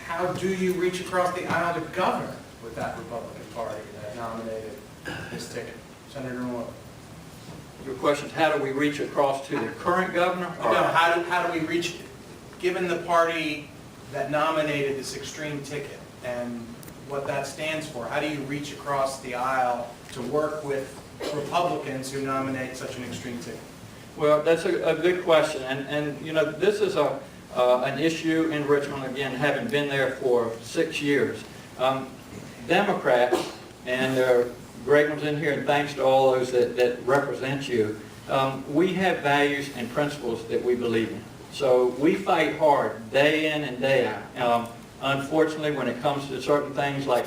how do you reach across the aisle to govern with that Republican Party that nominated this ticket? Senator Moore. Your question is, how do we reach across to the current governor? No, how do we reach, given the party that nominated this extreme ticket and what that stands for, how do you reach across the aisle to work with Republicans who nominate such an extreme ticket? Well, that's a good question, and you know, this is an issue in Richmond, again, having been there for 6 years. Democrats, and there are great ones in here, and thanks to all those that represent you, we have values and principles that we believe in. So we fight hard day in and day out. Unfortunately, when it comes to certain things like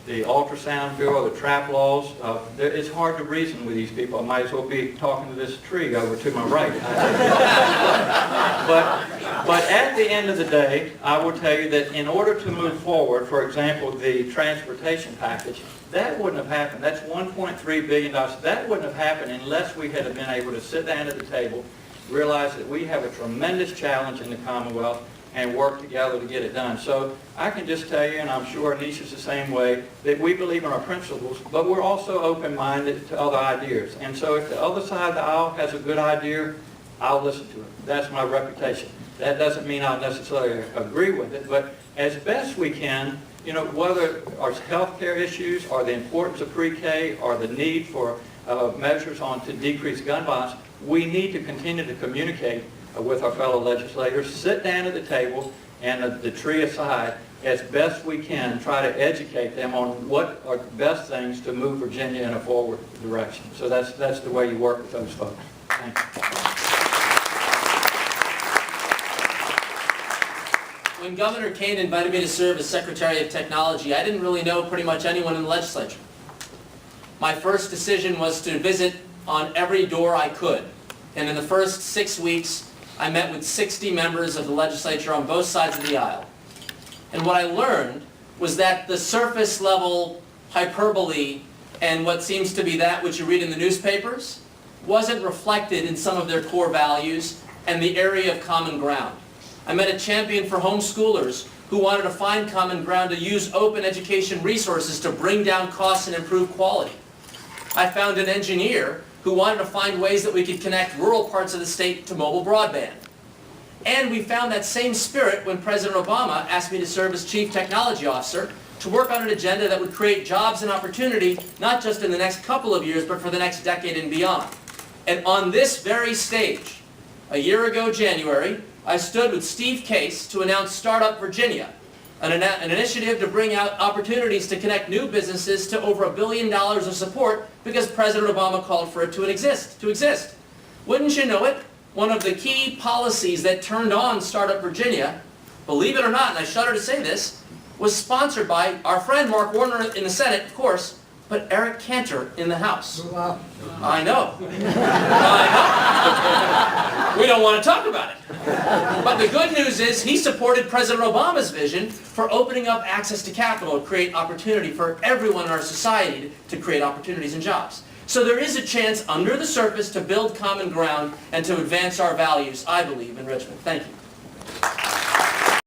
the ultrasound bill or the trap laws, it's hard to reason with these people. I might as well be talking to this tree over to my right. But at the end of the day, I will tell you that in order to move forward, for example, the transportation package, that wouldn't have happened. That's $1.3 billion. That wouldn't have happened unless we had been able to sit down at the table, realize that we have a tremendous challenge in the Commonwealth, and work together to get it done. So I can just tell you, and I'm sure Anisha's the same way, that we believe in our principles, but we're also open-minded to other ideas. And so if the other side of the aisle has a good idea, I'll listen to it. That's my reputation. That doesn't mean I'll necessarily agree with it, but as best we can, you know, whether our health care issues or the importance of pre-K or the need for measures to decrease gun violence, we need to continue to communicate with our fellow legislators, sit down at the table, and the tree aside, as best we can, try to educate them on what are the best things to move Virginia in a forward direction. So that's the way you work with those folks. Thank you. When Governor Kane invited me to serve as Secretary of Technology, I didn't really know pretty much anyone in the legislature. My first decision was to visit on every door I could. And in the first 6 weeks, I met with 60 members of the legislature on both sides of the aisle. And what I learned was that the surface level hyperbole and what seems to be that which you read in the newspapers wasn't reflected in some of their core values and the area of common ground. I met a champion for homeschoolers who wanted to find common ground to use open education resources to bring down costs and improve quality. I found an engineer who wanted to find ways that we could connect rural parts of the state to mobile broadband. And we found that same spirit when President Obama asked me to serve as Chief Technology Officer to work on an agenda that would create jobs and opportunity, not just in the next couple of years, but for the next decade and beyond. And on this very stage, a year ago January, I stood with Steve Case to announce Startup Virginia, an initiative to bring out opportunities to connect new businesses to over $1 billion of support because President Obama called for it to exist. Wouldn't you know it, one of the key policies that turned on Startup Virginia, believe it or not, and I shudder to say this, was sponsored by our friend Mark Warner in the Senate, of course, but Eric Cantor in the House. Wow. I know. I know. We don't want to talk about it. But the good news is he supported President Obama's vision for opening up access to capital to create opportunity for everyone in our society to create opportunities and jobs. So there is a chance under the surface to build common ground and to advance our values, I believe, in Richmond. Thank you.